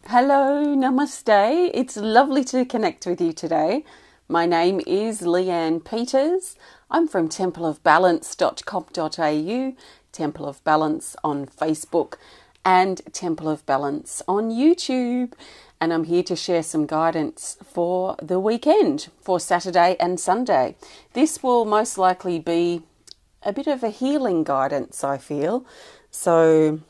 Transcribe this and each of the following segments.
Hello, namaste. It's lovely to connect with you today. My name is Leanne Peters. I'm from templeofbalance.com.au, Temple of Balance on Facebook, and Temple of Balance on YouTube. And I'm here to share some guidance for the weekend, for Saturday and Sunday. This will most likely be a bit of a healing guidance, I feel. So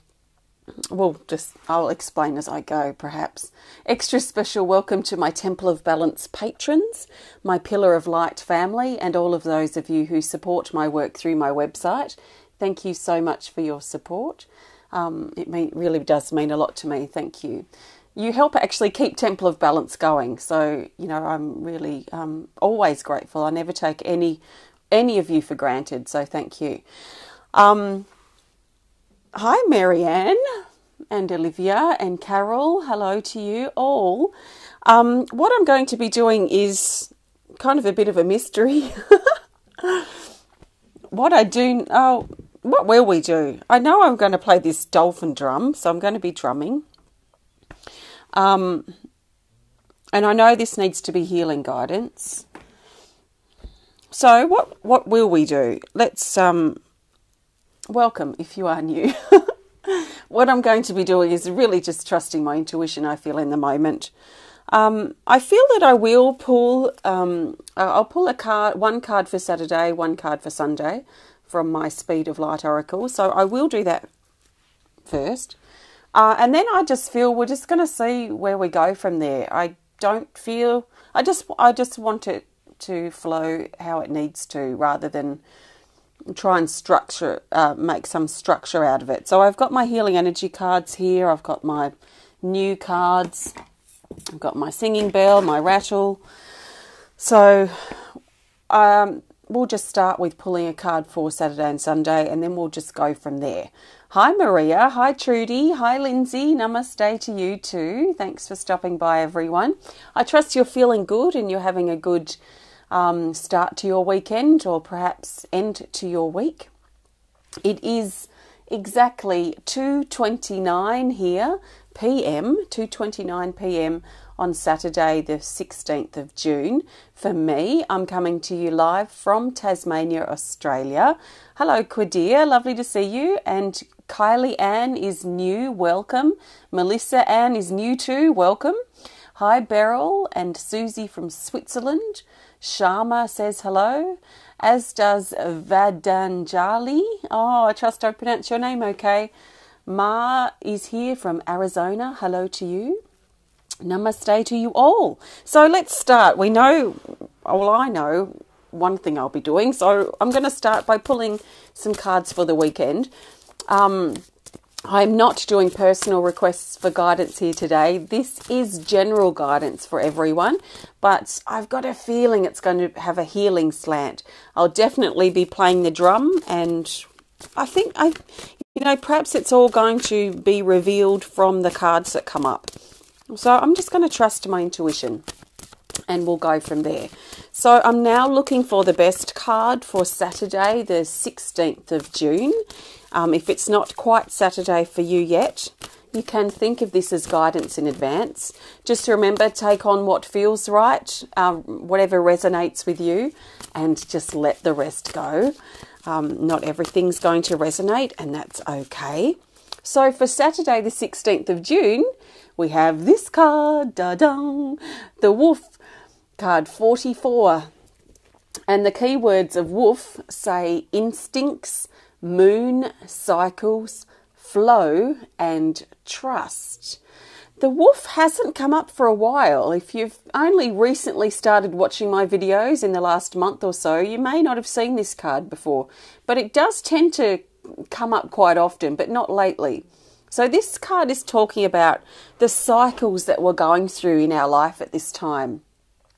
I'll explain as I go, perhaps. Extra special welcome to my Temple of Balance patrons, my Pillar of Light family, and all of those of you who support my work through my website. Thank you so much for your support. It really does mean a lot to me. Thank you. You help actually keep Temple of Balance going. So, I'm really always grateful. I never take any of you for granted. So thank you. Hi, Marianne and Olivia and Carol. Hello to you all. What I'm going to be doing is kind of a bit of a mystery. What will we do? I know I'm going to play this dolphin drum, so I'm going to be drumming. And I know this needs to be healing guidance. So what will we do? Let's welcome if you are new. What I'm going to be doing is really just trusting my intuition, I feel, in the moment. I feel that I will pull, I'll pull one card for Saturday, one card for Sunday from my Speed of Light Oracle. So I will do that first. And then I just feel we're just going to see where we go from there. I just want it to flow how it needs to, rather than try and make some structure out of it. So I've got my healing energy cards here. I've got my new cards. I've got my singing bell, my rattle. So we'll just start with pulling a card for Saturday and Sunday, and then we'll just go from there. Hi, Maria. Hi, Trudy. Hi, Lindsay. Namaste to you too. Thanks for stopping by, everyone. I trust you're feeling good and you're having a good start to your weekend, or perhaps end to your week. It is exactly 2:29 here p.m. 2:29 p.m. on Saturday the 16th of June. For me, I'm coming to you live from Tasmania, Australia. Hello, Quadir, lovely to see you. And Kylie Ann is new, welcome. Melissa Ann is new too, welcome. Hi, Beryl and Susie from Switzerland. Sharma says hello, as does Vadanjali. Oh, I trust I pronounced your name okay. Ma is here from Arizona. Hello to you. Namaste to you all. So let's start. I know one thing I'll be doing. So I'm going to start by pulling some cards for the weekend. I'm not doing personal requests for guidance here today. This is general guidance for everyone, but I've got a feeling it's going to have a healing slant. I'll definitely be playing the drum, and I think perhaps it's all going to be revealed from the cards that come up. So I'm just going to trust my intuition, and we'll go from there. So I'm now looking for the best card for Saturday, the 16th of June. If it's not quite Saturday for you yet, you can think of this as guidance in advance. Just remember, take on what feels right, whatever resonates with you, and just let the rest go. Not everything's going to resonate, and that's okay. So for Saturday, the 16th of June, we have this card, da-dum, the Wolf, card 44. And the keywords of Wolf say instincts, moon, cycles, flow, and trust. The Wolf hasn't come up for a while. If you've only recently started watching my videos in the last month or so, you may not have seen this card before, but it does tend to come up quite often, but not lately. So this card is talking about the cycles that we're going through in our life at this time.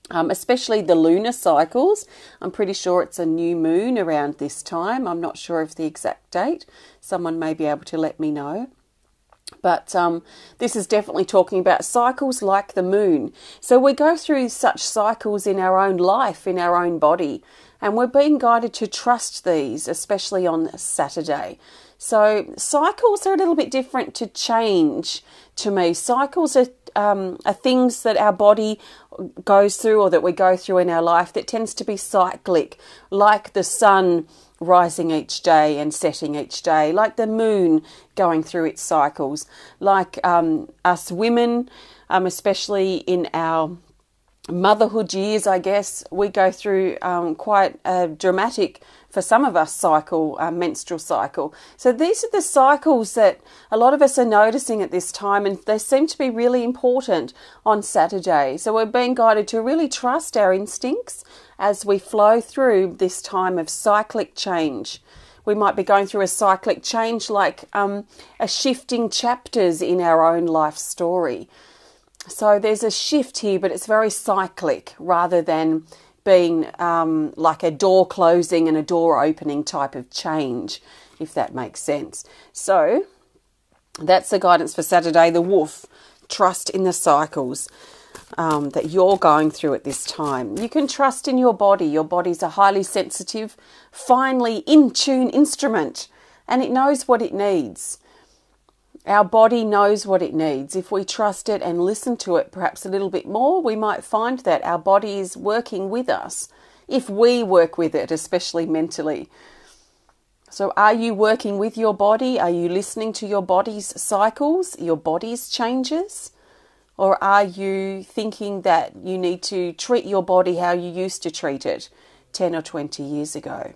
Especially the lunar cycles. I'm pretty sure it's a new moon around this time. I'm not sure of the exact date. Someone may be able to let me know. But this is definitely talking about cycles like the moon. So we go through such cycles in our own life, in our own body, and we're being guided to trust these, especially on Saturday. So cycles are a little bit different to change to me. Cycles are things that our body goes through or that we go through in our life that tends to be cyclic, like the sun rising each day and setting each day, like the moon going through its cycles, like us women, especially in our motherhood years, I guess, we go through quite a dramatic, for some of us, menstrual cycle. So these are the cycles that a lot of us are noticing at this time, and they seem to be really important on Saturday. So we're being guided to really trust our instincts as we flow through this time of cyclic change. We might be going through a cyclic change like a shifting chapters in our own life story. So there's a shift here, but it's very cyclic rather than being like a door closing and a door opening type of change, if that makes sense. So that's the guidance for Saturday, the Wolf. Trust in the cycles that you're going through at this time. You can trust in your body. Your body's a highly sensitive, finely in tune instrument, and it knows what it needs. Our body knows what it needs. If we trust it and listen to it perhaps a little bit more, we might find that our body is working with us, if we work with it, especially mentally. So are you working with your body? Are you listening to your body's cycles, your body's changes? Or are you thinking that you need to treat your body how you used to treat it 10 or 20 years ago?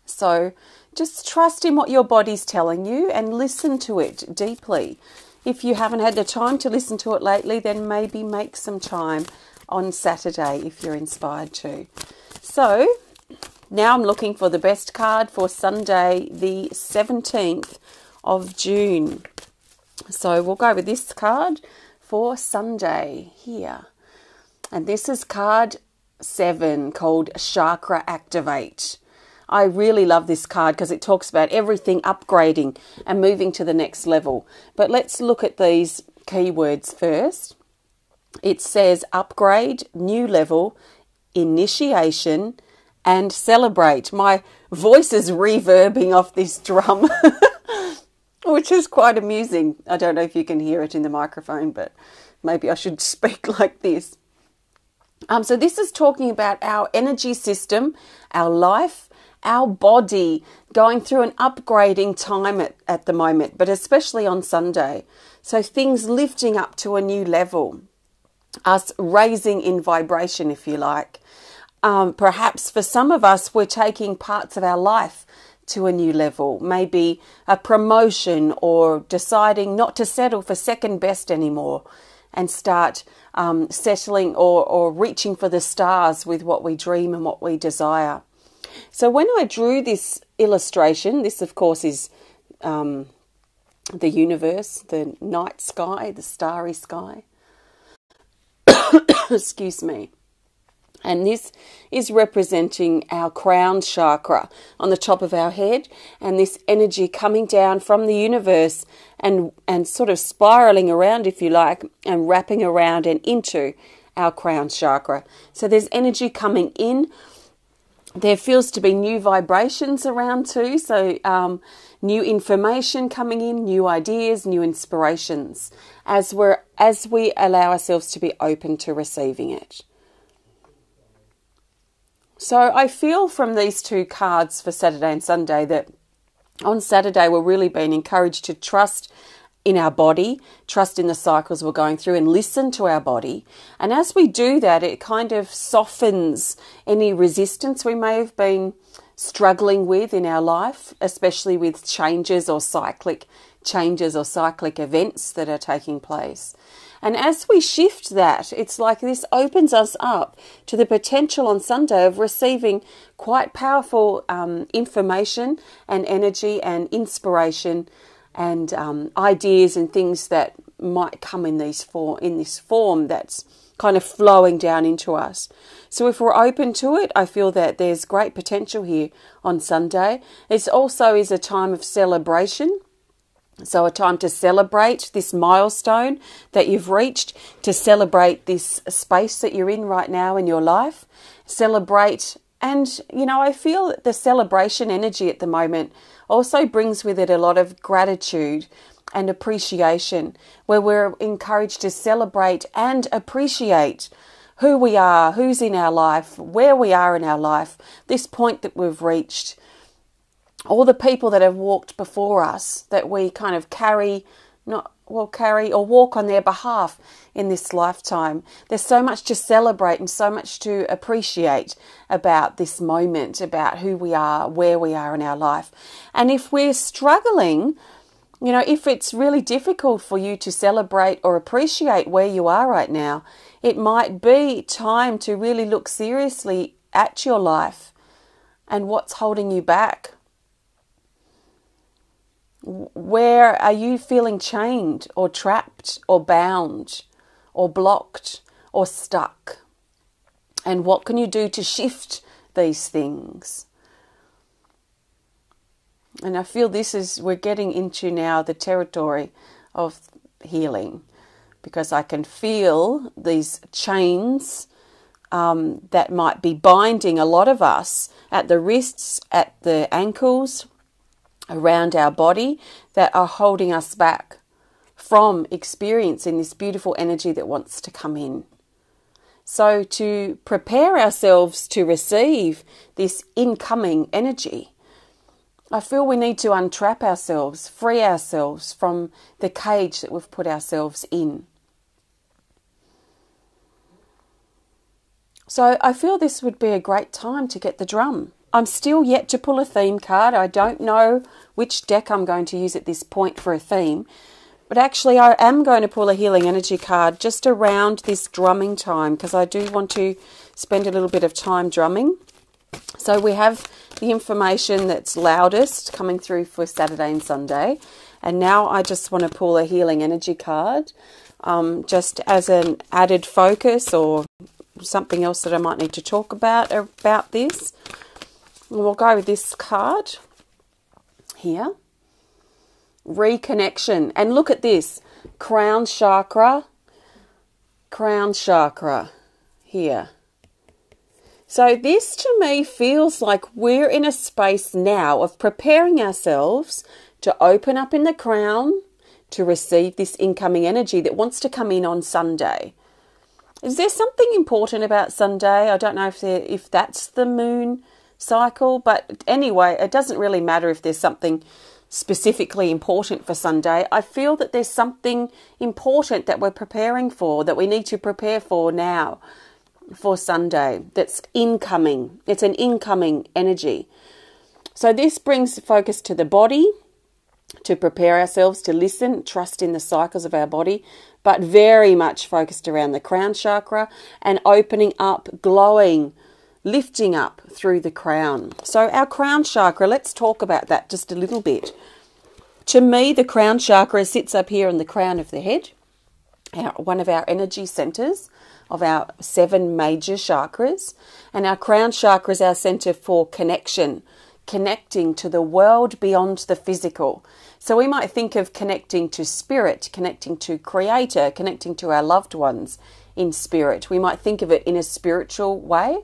So just trust in what your body's telling you and listen to it deeply. If you haven't had the time to listen to it lately, then maybe make some time on Saturday if you're inspired to. So now I'm looking for the best card for Sunday, the 17th of June. So we'll go with this card for Sunday here. And this is card 7 called Chakra Activate. I really love this card because it talks about everything upgrading and moving to the next level. But let's look at these keywords first. It says upgrade, new level, initiation, and celebrate. My voice is reverbing off this drum, which is quite amusing. I don't know if you can hear it in the microphone, but maybe I should speak like this. So this is talking about our energy system, our life, our body going through an upgrading time at the moment, but especially on Sunday. So things lifting up to a new level, us raising in vibration, if you like. Perhaps for some of us, we're taking parts of our life to a new level, maybe a promotion or deciding not to settle for second best anymore and start settling or reaching for the stars with what we dream and what we desire. So when I drew this illustration, this of course is the universe, the night sky, the starry sky. Excuse me. And this is representing our crown chakra on the top of our head, and this energy coming down from the universe and sort of spiraling around, if you like, and wrapping around and into our crown chakra. So there's energy coming in. There feels to be new vibrations around too, so new information coming in, new ideas, new inspirations, as we allow ourselves to be open to receiving it. So I feel from these two cards for Saturday and Sunday that on Saturday we're really being encouraged to trust in our body, trust in the cycles we're going through, and listen to our body. And as we do that, it kind of softens any resistance we may have been struggling with in our life, especially with changes or cyclic events that are taking place. And as we shift that, it's like this opens us up to the potential on Sunday of receiving quite powerful information and energy and inspiration and ideas and things that might come in this form that's kind of flowing down into us. So if we're open to it, I feel that there's great potential here on Sunday. It also is a time of celebration. So a time to celebrate this milestone that you've reached, to celebrate this space that you're in right now in your life. Celebrate, and I feel that the celebration energy at the moment also brings with it a lot of gratitude and appreciation, where we're encouraged to celebrate and appreciate who we are, who's in our life, where we are in our life, this point that we've reached, all the people that have walked before us that we kind of carry or walk on their behalf in this lifetime. There's so much to celebrate and so much to appreciate about this moment, about who we are, where we are in our life. And if we're struggling, if it's really difficult for you to celebrate or appreciate where you are right now, it might be time to really look seriously at your life and what's holding you back. Where are you feeling chained or trapped or bound or blocked or stuck? And what can you do to shift these things? And I feel we're getting into now the territory of healing, because I can feel these chains that might be binding a lot of us at the wrists, at the ankles, around our body, that are holding us back from experiencing this beautiful energy that wants to come in. So to prepare ourselves to receive this incoming energy, I feel we need to untrap ourselves, free ourselves from the cage that we've put ourselves in. So I feel this would be a great time to get the drum. I'm still yet to pull a theme card. I don't know which deck I'm going to use at this point for a theme. But actually I am going to pull a healing energy card just around this drumming time, because I do want to spend a little bit of time drumming. So we have the information that's loudest coming through for Saturday and Sunday. And now I just want to pull a healing energy card, just as an added focus or something else that I might need to talk about this. We'll go with this card here. Reconnection. And look at this. Crown chakra here. So this to me feels like we're in a space now of preparing ourselves to open up in the crown to receive this incoming energy that wants to come in on Sunday. Is there something important about Sunday? I don't know if that's the moon cycle, but anyway, it doesn't really matter if there's something specifically important for Sunday. I feel that there's something important that we're preparing for, that we need to prepare for now for Sunday, that's incoming. It's an incoming energy. So this brings focus to the body, to prepare ourselves to listen, trust in the cycles of our body, but very much focused around the crown chakra and opening up, glowing, lifting up through the crown. So our crown chakra, let's talk about that just a little bit. To me, the crown chakra sits up here in the crown of the head, one of our energy centers of our 7 major chakras. And our crown chakra is our center for connection, connecting to the world beyond the physical. So we might think of connecting to spirit, connecting to creator, connecting to our loved ones in spirit. We might think of it in a spiritual way.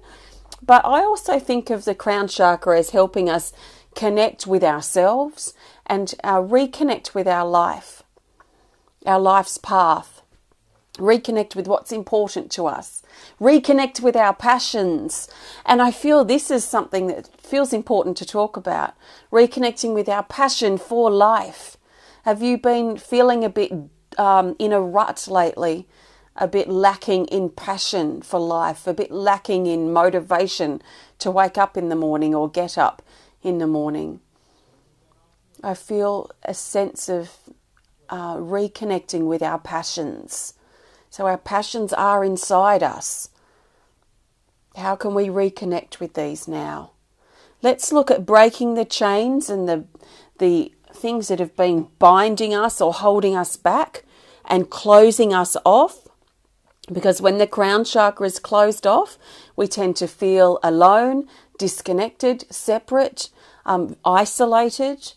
But I also think of the crown chakra as helping us connect with ourselves and reconnect with our life, our life's path, reconnect with what's important to us, reconnect with our passions. And I feel this is something that feels important to talk about, reconnecting with our passion for life. Have you been feeling a bit in a rut lately? A bit lacking in passion for life, a bit lacking in motivation to wake up in the morning or get up in the morning. I feel a sense of reconnecting with our passions. So our passions are inside us. How can we reconnect with these now? Let's look at breaking the chains and the things that have been binding us or holding us back and closing us off. Because when the crown chakra is closed off, we tend to feel alone, disconnected, separate, isolated.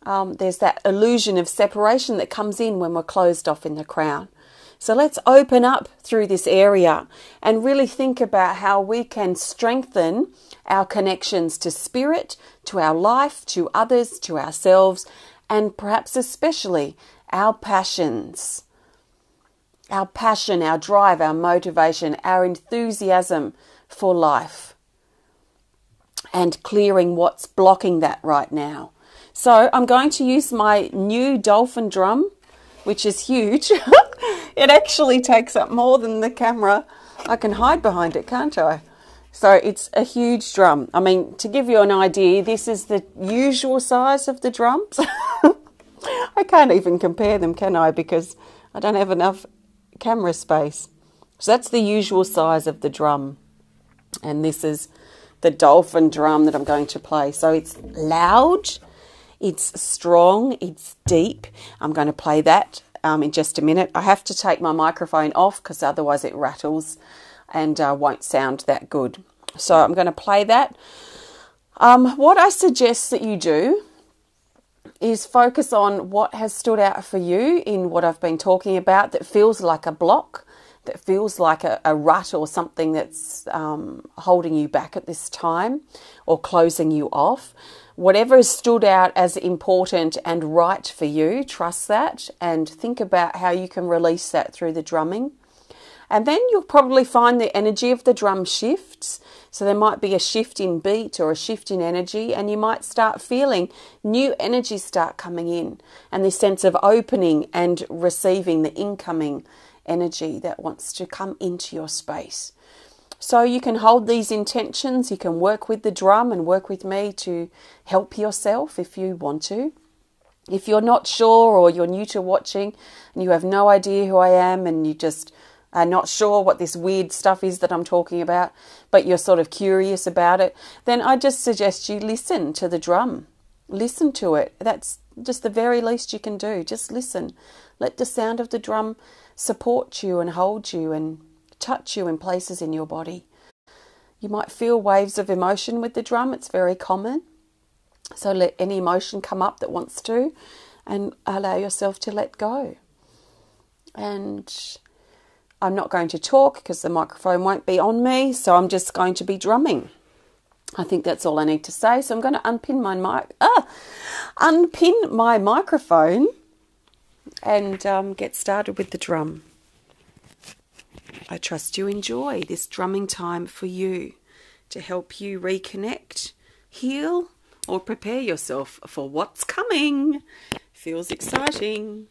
There's that illusion of separation that comes in when we're closed off in the crown. So let's open up through this area and really think about how we can strengthen our connections to spirit, to our life, to others, to ourselves, and perhaps especially our passions, our passion, our drive, our motivation, our enthusiasm for life, and clearing what's blocking that right now. So I'm going to use my new dolphin drum, which is huge. It actually takes up more than the camera. I can hide behind it, can't I? So it's a huge drum. I mean, to give you an idea, this is the usual size of the drums. I can't even compare them, can I? Because I don't have enough camera space. So that's the usual size of the drum. And this is the dolphin drum that I'm going to play. So it's loud, it's strong, it's deep. I'm going to play that in just a minute. I have to take my microphone off because otherwise it rattles and won't sound that good. So I'm going to play that. What I suggest that you do is focus on what has stood out for you in what I've been talking about that feels like a block, that feels like a rut or something that's holding you back at this time or closing you off. Whatever has stood out as important and right for you, trust that and think about how you can release that through the drumming. And then you'll probably find the energy of the drum shifts. So there might be a shift in beat or a shift in energy, and you might start feeling new energy start coming in, and this sense of opening and receiving the incoming energy that wants to come into your space. So you can hold these intentions, you can work with the drum and work with me to help yourself if you want to. If you're not sure or you're new to watching and you have no idea who I am and you just are not sure what this weird stuff is that I'm talking about, but you're sort of curious about it, then I just suggest you listen to the drum. Listen to it. That's just the very least you can do. Just listen. Let the sound of the drum support you and hold you and touch you in places in your body. You might feel waves of emotion with the drum. It's very common. So let any emotion come up that wants to and allow yourself to let go. And I'm not going to talk because the microphone won't be on me, so I'm just going to be drumming. I think that's all I need to say. So I'm going to unpin my microphone and get started with the drum. I trust you enjoy this drumming time for you to help you reconnect, heal, or prepare yourself for what's coming. Feels exciting.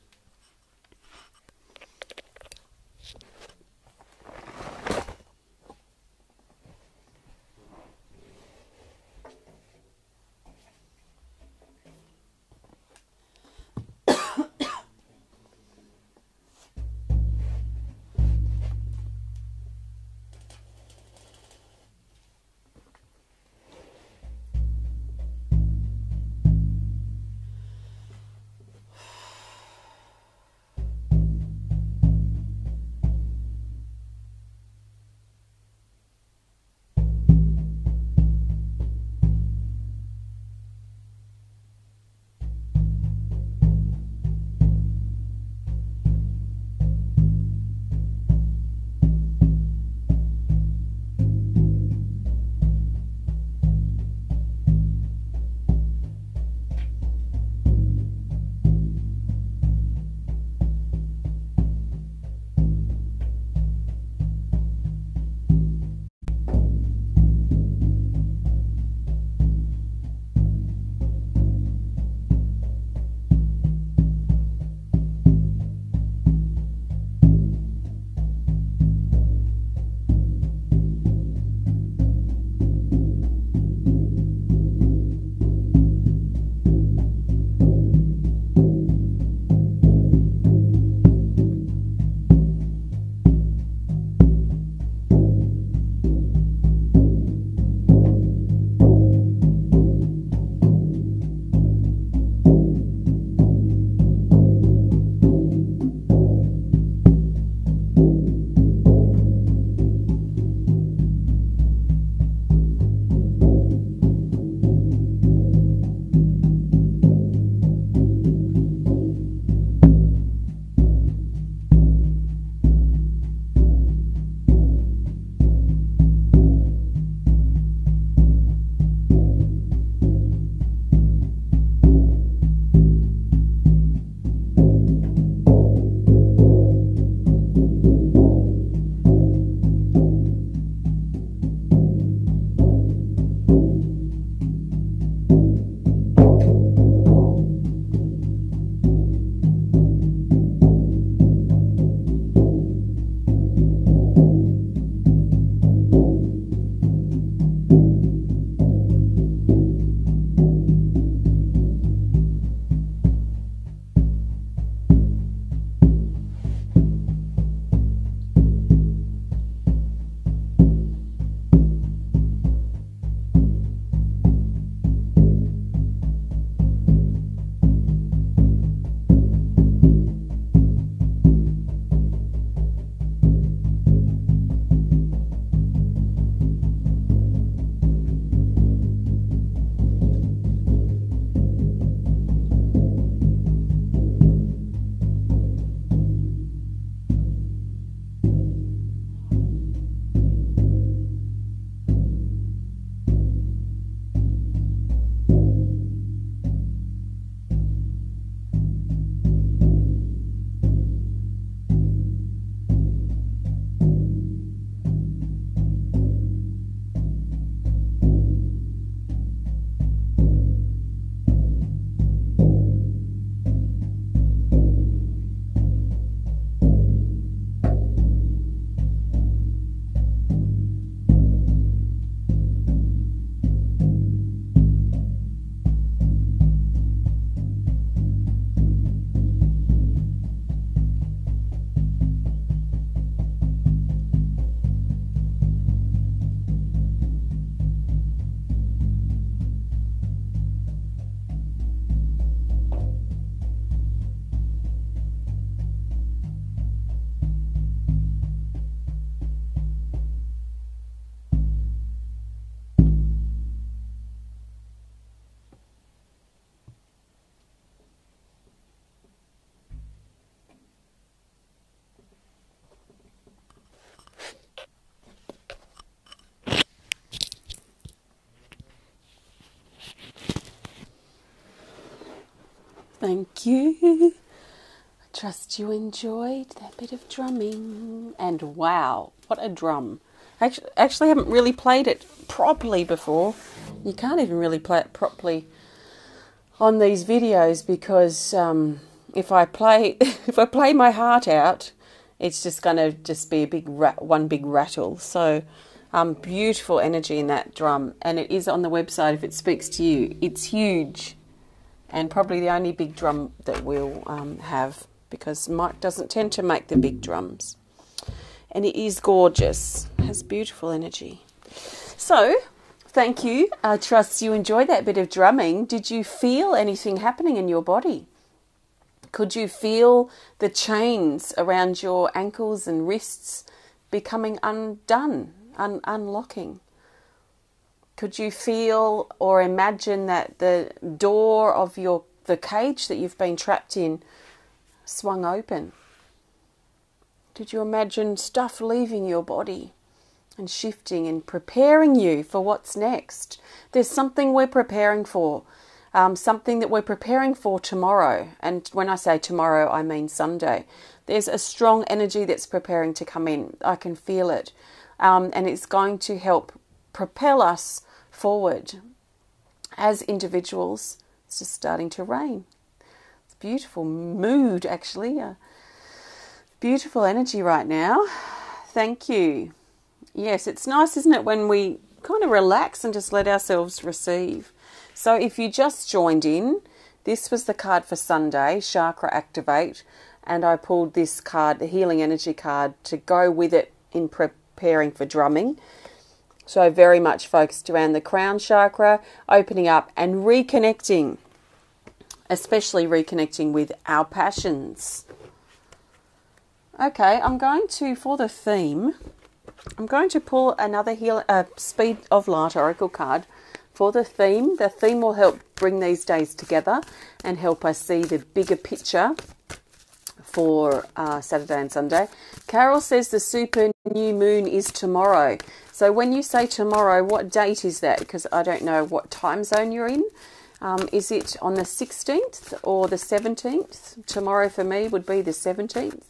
Thank you. I trust you enjoyed that bit of drumming. And wow, what a drum. Actually haven't really played it properly before. You can't even really play it properly on these videos because if I play my heart out, it's just going to just be one big rattle. So beautiful energy in that drum, and it is on the website if it speaks to you. It's huge, and probably the only big drum that we'll have, because Mike doesn't tend to make the big drums. And it is gorgeous, it has beautiful energy. So, thank you. I trust you enjoyed that bit of drumming. Did you feel anything happening in your body? Could you feel the chains around your ankles and wrists becoming undone, unlocking? Could you feel or imagine that the door of the cage that you've been trapped in swung open? Did you imagine stuff leaving your body and shifting and preparing you for what's next? There's something we're preparing for. Something that we're preparing for tomorrow. And when I say tomorrow, I mean Sunday. There's a strong energy that's preparing to come in. I can feel it. And it's going to help propel us forward. As individuals, it's just starting to rain. It's a beautiful mood, actually. Beautiful energy right now. Thank you. Yes, it's nice, isn't it, when we kind of relax and just let ourselves receive. So if you just joined in, this was the card for Sunday, Chakra Activate, and I pulled this card, the Healing Energy card, to go with it in preparing for drumming. So very much focused around the crown chakra, opening up and reconnecting, especially reconnecting with our passions. Okay, I'm going to, for the theme, I'm going to pull another Speed of Light Oracle card for the theme. The theme will help bring these days together and help us see the bigger picture for Saturday and Sunday. Carol says the super new moon is tomorrow. So when you say tomorrow, what date is that? Because I don't know what time zone you're in. Is it on the 16th or the 17th? Tomorrow for me would be the 17th.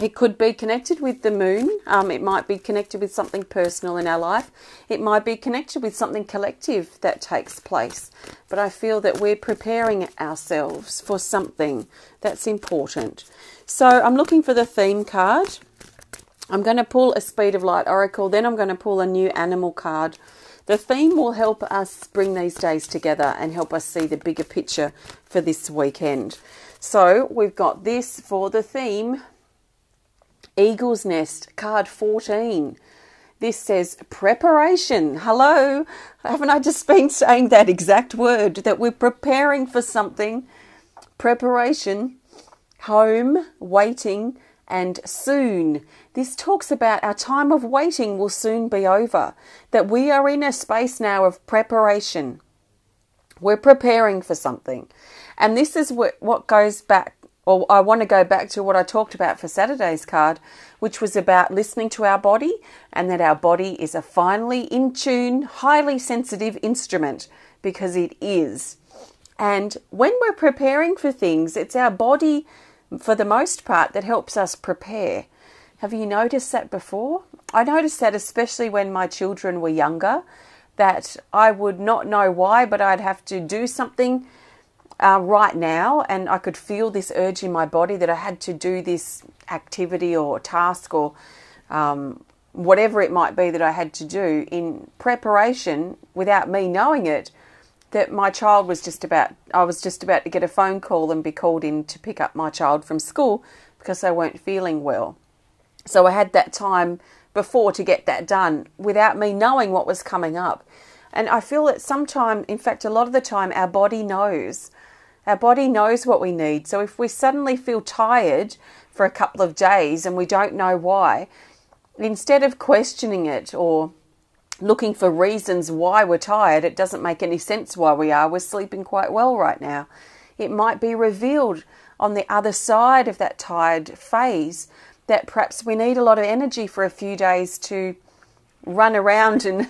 It could be connected with the moon. It might be connected with something personal in our life. It might be connected with something collective that takes place. But I feel that we're preparing ourselves for something that's important. So I'm looking for the theme card. I'm going to pull a Speed of Light Oracle. Then I'm going to pull a new animal card. The theme will help us bring these days together and help us see the bigger picture for this weekend. So we've got this for the theme. Eagle's Nest, card 14. This says preparation. Hello. Haven't I just been saying that exact word, that we're preparing for something? Preparation, home, waiting, and soon. This talks about our time of waiting will soon be over, that we are in a space now of preparation. We're preparing for something. And this is what goes back, or I want to go back to what I talked about for Saturday's card, which was about listening to our body, and that our body is a finely in tune, highly sensitive instrument, because it is. And when we're preparing for things, it's our body, for the most part, that helps us prepare. Have you noticed that before? I noticed that especially when my children were younger, that I would not know why, but I'd have to do something right now, and I could feel this urge in my body that I had to do this activity or task or whatever it might be that I had to do in preparation without me knowing it, that my child was I was just about to get a phone call and be called in to pick up my child from school because they weren't feeling well. So I had that time before to get that done without me knowing what was coming up. And I feel that sometimes, in fact, a lot of the time, our body knows. Our body knows what we need. So if we suddenly feel tired for a couple of days and we don't know why, instead of questioning it or looking for reasons why we're tired, it doesn't make any sense why we are. We're sleeping quite well right now. It might be revealed on the other side of that tired phase that perhaps we need a lot of energy for a few days to run around and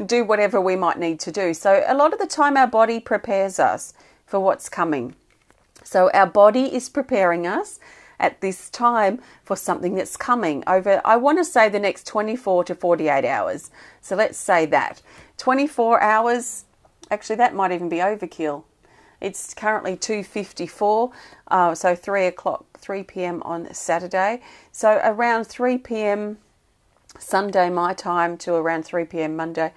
do whatever we might need to do. So a lot of the time our body prepares us. for what's coming. So our body is preparing us at this time for something that's coming over, I want to say, the next 24 to 48 hours. So let's say that. 24 hours, actually that might even be overkill. It's currently 2:54, so 3 p.m. on Saturday. So around 3 p.m. Sunday my time to around 3 p.m. Monday.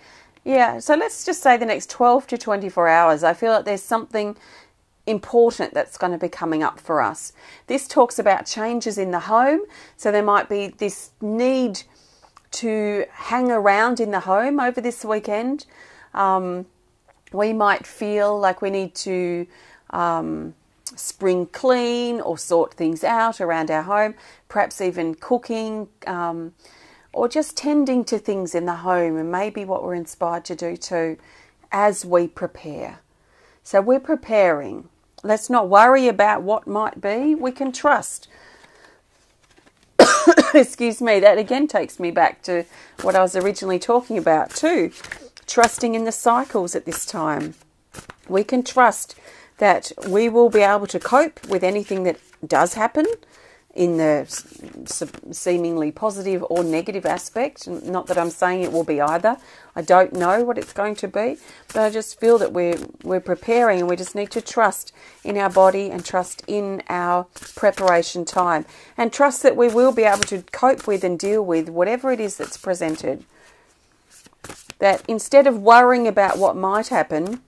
Yeah, so let's just say the next 12 to 24 hours. I feel like there's something important that's going to be coming up for us. This talks about changes in the home. So there might be this need to hang around in the home over this weekend. We might feel like we need to spring clean or sort things out around our home, perhaps even cooking, or just tending to things in the home, and maybe what we're inspired to do too as we prepare. So we're preparing. Let's not worry about what might be. We can trust. Excuse me, that again takes me back to what I was originally talking about too. Trusting in the cycles at this time. We can trust that we will be able to cope with anything that does happen in the seemingly positive or negative aspect. Not that I'm saying it will be either. I don't know what it's going to be, but I just feel that we're preparing, and we just need to trust in our body and trust in our preparation time, and trust that we will be able to cope with and deal with whatever it is that's presented. That instead of worrying about what might happen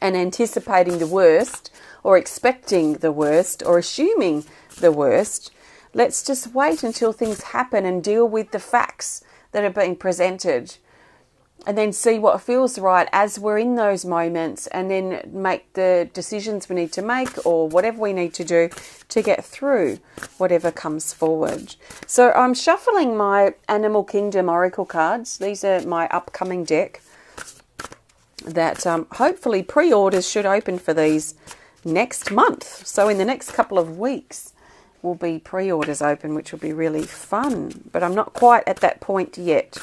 and anticipating the worst or expecting the worst or assuming the worst, let's just wait until things happen and deal with the facts that are being presented, and then see what feels right as we're in those moments, and then make the decisions we need to make or whatever we need to do to get through whatever comes forward. So I'm shuffling my Animal Kingdom Oracle cards. These are my upcoming deck that hopefully pre-orders should open for these next month. So in the next couple of weeks will be pre-orders open, which will be really fun. But I'm not quite at that point yet.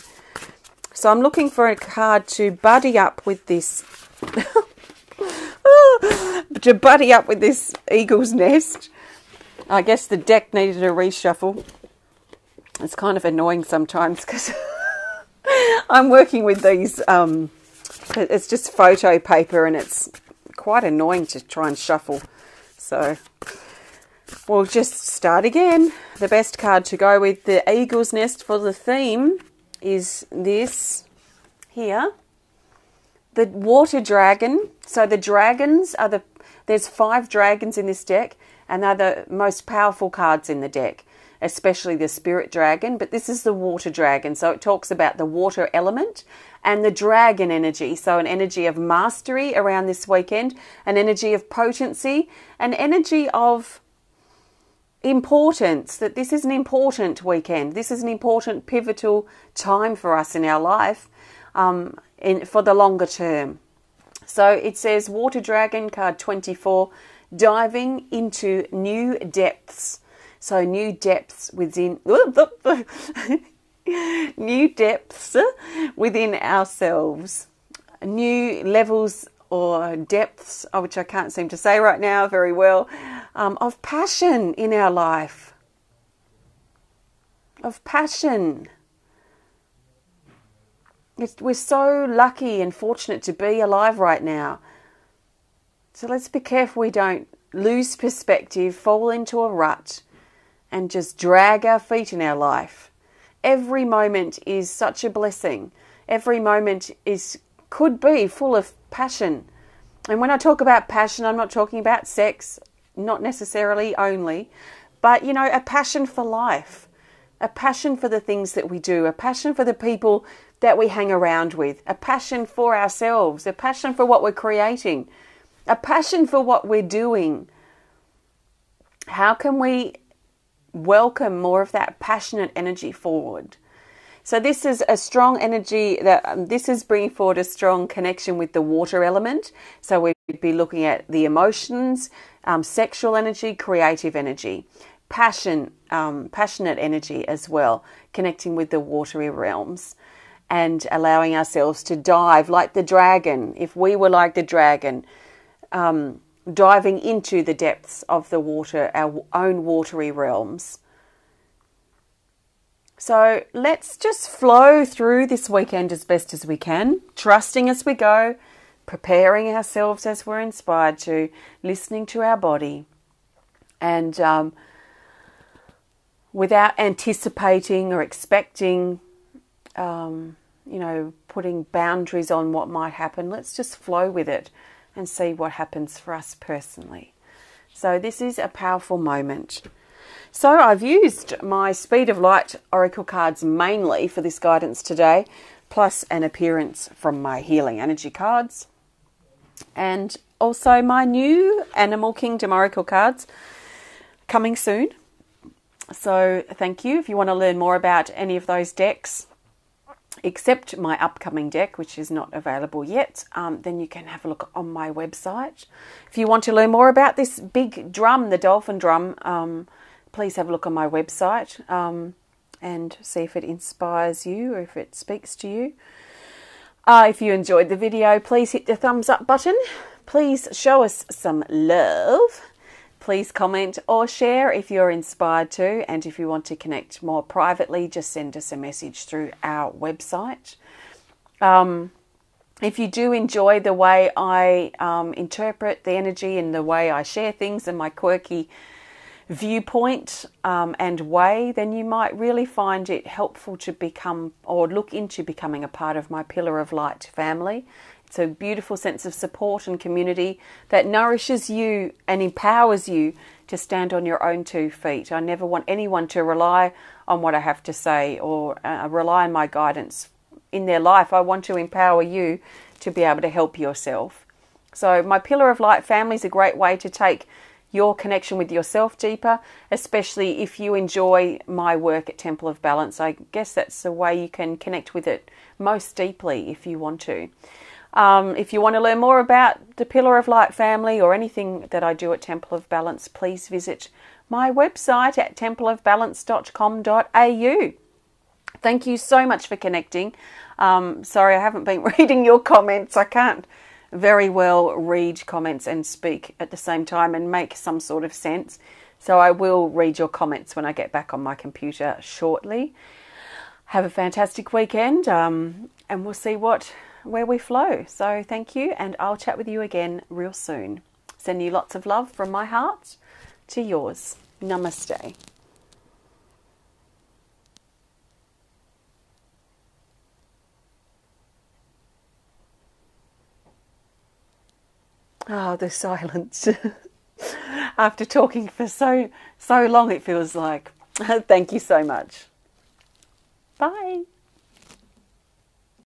So I'm looking for a card to buddy up with this eagle's nest. I guess the deck needed a reshuffle. It's kind of annoying sometimes because I'm working with these, it's just photo paper, and it's quite annoying to try and shuffle. So we'll just start again. The best card to go with the eagle's nest for the theme is this here, the water dragon. So the dragons are there's 5 dragons in this deck, and they're the most powerful cards in the deck, especially the spirit dragon. But this is the water dragon, so it talks about the water element and the dragon energy. So an energy of mastery around this weekend, an energy of potency, an energy of importance, that this is an important weekend. This is an important pivotal time for us in our life, for the longer term. So it says Water Dragon, card 24, diving into new depths. So new depths within new depths within ourselves, new levels or depths, which I can't seem to say right now very well, of passion in our life. Of passion. We're so lucky and fortunate to be alive right now. So let's be careful we don't lose perspective, fall into a rut, and just drag our feet in our life. Every moment is such a blessing. Every moment could be full of passion. And when I talk about passion, I'm not talking about sex, not necessarily only, but, a passion for life, a passion for the things that we do, a passion for the people that we hang around with, a passion for ourselves, a passion for what we're creating, a passion for what we're doing. How can we welcome more of that passionate energy forward? So this is a strong energy that this is bringing forward a strong connection with the water element. So we'd be looking at the emotions, sexual energy, creative energy, passionate energy as well, connecting with the watery realms and allowing ourselves to dive like the dragon. If we were like the dragon, diving into the depths of the water, our own watery realms. So let's just flow through this weekend as best as we can, trusting as we go, preparing ourselves as we're inspired to, listening to our body, and without anticipating or expecting, putting boundaries on what might happen. Let's just flow with it and see what happens for us personally. So this is a powerful moment. So I've used my Speed of Light Oracle cards mainly for this guidance today, plus an appearance from my Healing Energy cards, and also my new Animal Kingdom Oracle cards coming soon. So thank you. If you want to learn more about any of those decks, except my upcoming deck, which is not available yet, then you can have a look on my website. If you want to learn more about this big drum, the dolphin drum, please have a look on my website and see if it inspires you or if it speaks to you. If you enjoyed the video, please hit the thumbs up button. Please show us some love. Please comment or share if you're inspired to. And if you want to connect more privately, just send us a message through our website. If you do enjoy the way I interpret the energy and the way I share things and my quirky viewpoint and way, then you might really find it helpful to become or look into becoming a part of my Pillar of Light family. It's a beautiful sense of support and community that nourishes you and empowers you to stand on your own 2 feet. I never want anyone to rely on what I have to say or rely on my guidance in their life. I want to empower you to be able to help yourself. So my Pillar of Light family is a great way to take your connection with yourself deeper, especially if you enjoy my work at Temple of Balance. I guess that's the way you can connect with it most deeply if you want to. If you want to learn more about the Pillar of Light family or anything that I do at Temple of Balance, please visit my website at templeofbalance.com.au. Thank you so much for connecting. Sorry, I haven't been reading your comments. I can't very well read comments and speak at the same time and make some sort of sense. So I will read your comments when I get back on my computer shortly. Have a fantastic weekend, and we'll see where we flow. So thank you, and I'll chat with you again real soon. Send you lots of love from my heart to yours. Namaste. Oh, the silence. After talking for so long, it feels like. Thank you so much. Bye.